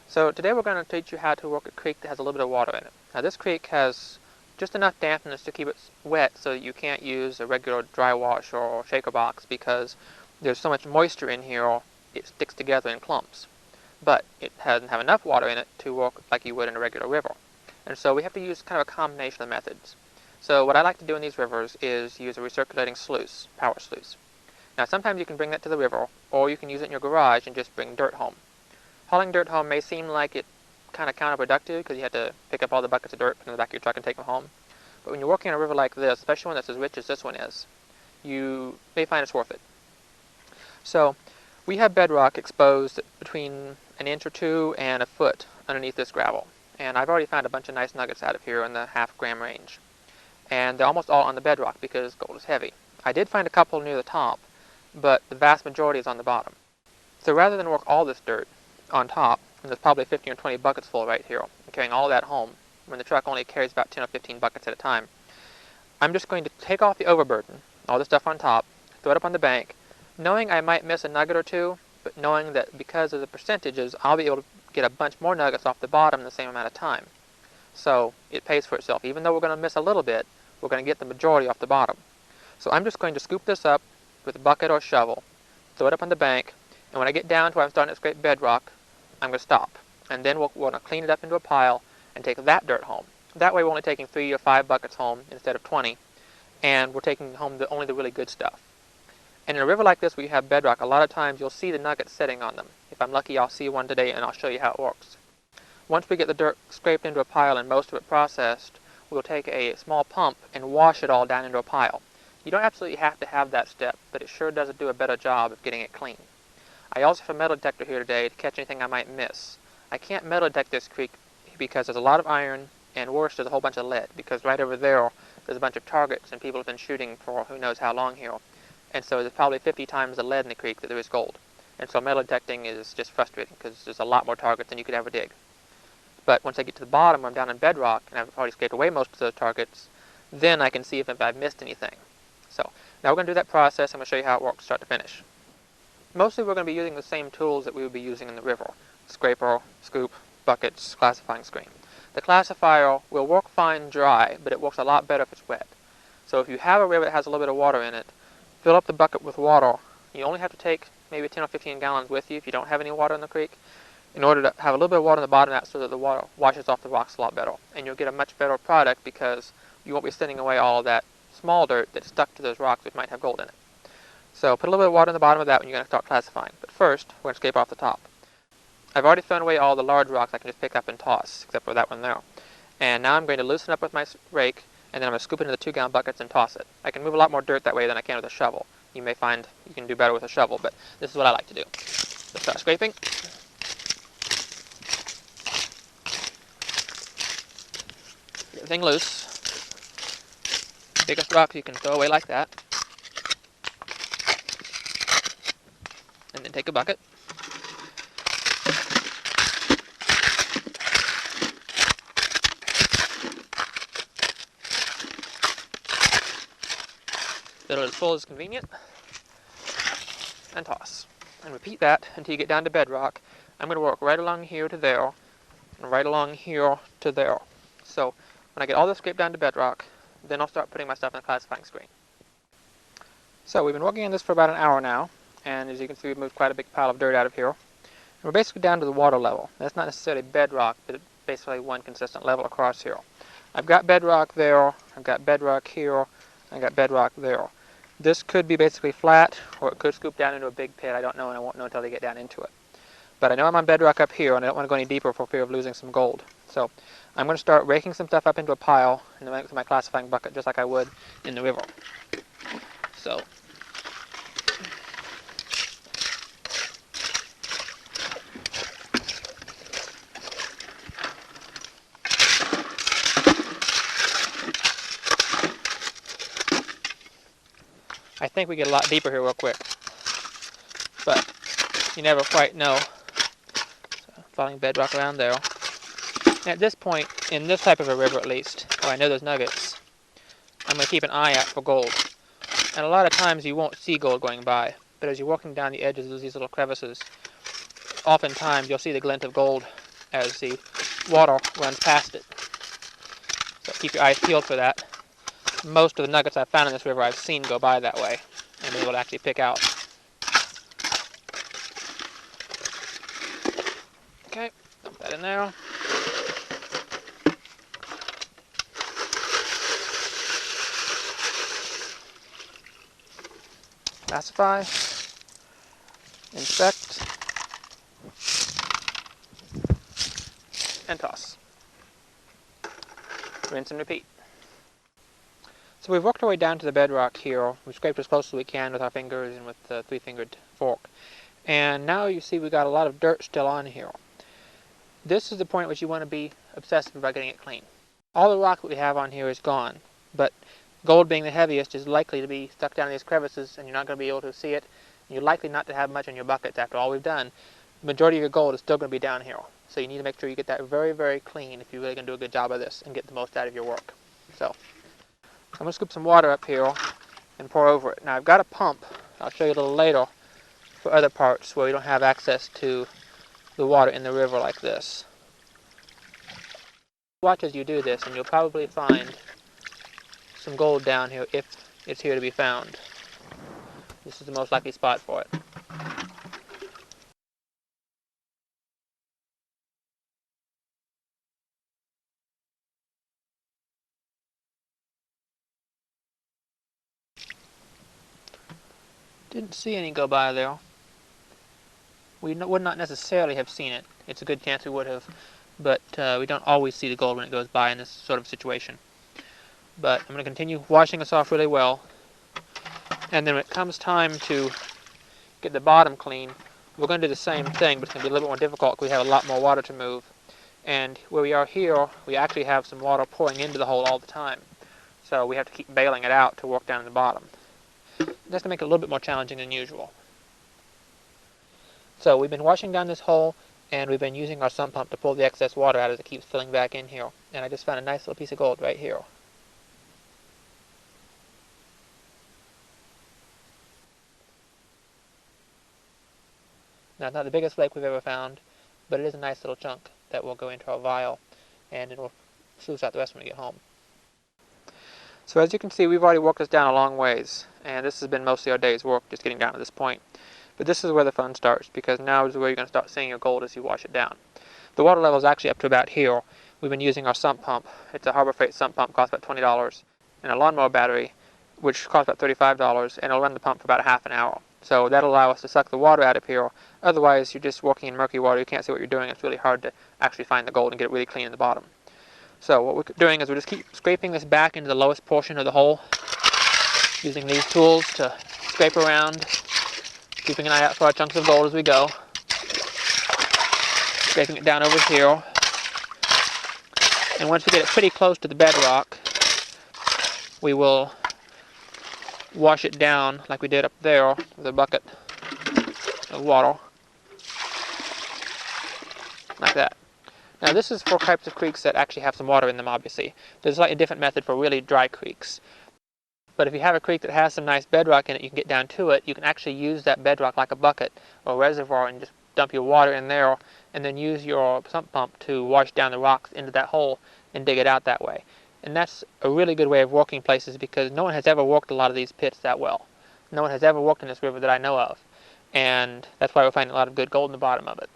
So today we're going to teach you how to work a creek that has a little bit of water in it. Now this creek has just enough dampness to keep it wet so that you can't use a regular dry wash or shaker box because there's so much moisture in here it sticks together in clumps. But it doesn't have enough water in it to work like you would in a regular river. And so we have to use kind of a combination of methods. So what I like to do in these rivers is use a recirculating sluice, power sluice. Now sometimes you can bring that to the river, or you can use it in your garage and just bring dirt home. Hauling dirt home may seem like it kind of counterproductive because you have to pick up all the buckets of dirt in the back of your truck and take them home. But when you're working on a river like this, especially one that's as rich as this one is, you may find it's worth it. So we have bedrock exposed between an inch or two and a foot underneath this gravel. And I've already found a bunch of nice nuggets out of here in the half-gram range. And they're almost all on the bedrock because gold is heavy. I did find a couple near the top, but the vast majority is on the bottom. So rather than work all this dirt on top, and there's probably 15 or 20 buckets full right here, and carrying all that home, when the truck only carries about 10 or 15 buckets at a time, I'm just going to take off the overburden, all the stuff on top, throw it up on the bank, knowing I might miss a nugget or two, but knowing that because of the percentages, I'll be able to get a bunch more nuggets off the bottom in the same amount of time. So it pays for itself. Even though we're going to miss a little bit, we're going to get the majority off the bottom. So I'm just going to scoop this up with a bucket or shovel, throw it up on the bank, and when I get down to where I'm starting to scrape bedrock, I'm going to stop. And then we're going to clean it up into a pile and take that dirt home. That way we're only taking 3 or 5 buckets home instead of 20, and we're taking home only the really good stuff. And in a river like this where you have bedrock, a lot of times you'll see the nuggets sitting on them. If I'm lucky, I'll see one today and I'll show you how it works. Once we get the dirt scraped into a pile and most of it processed, we'll take a small pump and wash it all down into a pile. You don't absolutely have to have that step, but it sure does do a better job of getting it clean. I also have a metal detector here today to catch anything I might miss. I can't metal detect this creek because there's a lot of iron, and worse, there's a whole bunch of lead, because right over there's a bunch of targets and people have been shooting for who knows how long here. And so there's probably 50 times the lead in the creek that there is gold. And so metal detecting is just frustrating because there's a lot more targets than you could ever dig. But once I get to the bottom, I'm down in bedrock, and I've already scraped away most of those targets, then I can see if I've missed anything. So now we're going to do that process. I'm going to show you how it works start to finish. Mostly we're going to be using the same tools that we would be using in the river. Scraper, scoop, buckets, classifying screen. The classifier will work fine dry, but it works a lot better if it's wet. So if you have a river that has a little bit of water in it, fill up the bucket with water. You only have to take maybe 10 or 15 gallons with you if you don't have any water in the creek, in order to have a little bit of water on the bottom of that so that the water washes off the rocks a lot better. And you'll get a much better product because you won't be sending away all that small dirt that's stuck to those rocks which might have gold in it. So put a little bit of water in the bottom of that when you're going to start classifying. But first, we're going to scrape off the top. I've already thrown away all the large rocks I can just pick up and toss, except for that one there. And now I'm going to loosen up with my rake, and then I'm going to scoop it into the 2-gallon buckets and toss it. I can move a lot more dirt that way than I can with a shovel. You may find you can do better with a shovel, but this is what I like to do. Let's start scraping. Get everything loose. Biggest rocks you can throw away like that. And then take a bucket. Fill it as full as convenient. And toss. And repeat that until you get down to bedrock. I'm going to work right along here to there, and right along here to there. So when I get all this scraped down to bedrock, then I'll start putting my stuff in the classifying screen. So we've been working on this for about an hour now, and as you can see, we've moved quite a big pile of dirt out of here. And we're basically down to the water level. That's not necessarily bedrock, but it's basically one consistent level across here. I've got bedrock there, I've got bedrock here, I've got bedrock there. This could be basically flat, or it could scoop down into a big pit. I don't know, and I won't know until I get down into it. But I know I'm on bedrock up here, and I don't want to go any deeper for fear of losing some gold. So I'm going to start raking some stuff up into a pile into my classifying bucket, just like I would in the river. So I think we get a lot deeper here real quick, but you never quite know. So, following bedrock around there. And at this point, in this type of a river at least, where I know there's nuggets, I'm going to keep an eye out for gold. And a lot of times you won't see gold going by, but as you're walking down the edges of these little crevices, oftentimes you'll see the glint of gold as the water runs past it. So keep your eyes peeled for that. Most of the nuggets I've found in this river I've seen go by that way and been able to actually pick out. Okay, dump that in there. Classify, inspect, and toss. Rinse and repeat. So we've worked our way down to the bedrock here. We've scraped as close as we can with our fingers and with the three-fingered fork. And now you see we've got a lot of dirt still on here. This is the point at which you want to be obsessive about getting it clean. All the rock that we have on here is gone, but gold being the heaviest is likely to be stuck down in these crevices and you're not going to be able to see it. You're likely not to have much in your buckets after all we've done. The majority of your gold is still going to be down here. So you need to make sure you get that very, very clean if you're really going to do a good job of this and get the most out of your work. So I'm going to scoop some water up here and pour over it. Now I've got a pump, I'll show you a little later, for other parts where we don't have access to the water in the river like this. Watch as you do this and you'll probably find some gold down here if it's here to be found. This is the most likely spot for it. Didn't see any go by there. We would not necessarily have seen it. It's a good chance we would have, but we don't always see the gold when it goes by in this sort of situation. But I'm going to continue washing this off really well, and then when it comes time to get the bottom clean, we're going to do the same thing, but it's going to be a little bit more difficult because we have a lot more water to move. And where we are here, we actually have some water pouring into the hole all the time. So we have to keep bailing it out to work down in the bottom. That's going to make it a little bit more challenging than usual. So we've been washing down this hole, and we've been using our sump pump to pull the excess water out as it keeps filling back in here. And I just found a nice little piece of gold right here. Now, it's not the biggest flake we've ever found, but it is a nice little chunk that will go into our vial, and it'll sluice out the rest when we get home. So as you can see, we've already worked this down a long ways, and this has been mostly our day's work, just getting down to this point. But this is where the fun starts, because now is where you're going to start seeing your gold as you wash it down. The water level is actually up to about here. We've been using our sump pump. It's a Harbor Freight sump pump, costs about $20, and a lawnmower battery, which costs about $35, and it'll run the pump for about a half an hour. So that'll allow us to suck the water out of here. Otherwise, you're just working in murky water. You can't see what you're doing. It's really hard to actually find the gold and get it really clean in the bottom. So what we're doing is we just keep scraping this back into the lowest portion of the hole, using these tools to scrape around, keeping an eye out for our chunks of gold as we go, scraping it down over here. And once we get it pretty close to the bedrock, we will wash it down like we did up there with a bucket of water, like that. Now this is for types of creeks that actually have some water in them, obviously. There's a slightly different method for really dry creeks. But if you have a creek that has some nice bedrock in it, you can get down to it, you can actually use that bedrock like a bucket or reservoir and just dump your water in there and then use your sump pump to wash down the rocks into that hole and dig it out that way. And that's a really good way of working places because no one has ever worked a lot of these pits that well. No one has ever worked in this river that I know of. And that's why we're finding a lot of good gold in the bottom of it.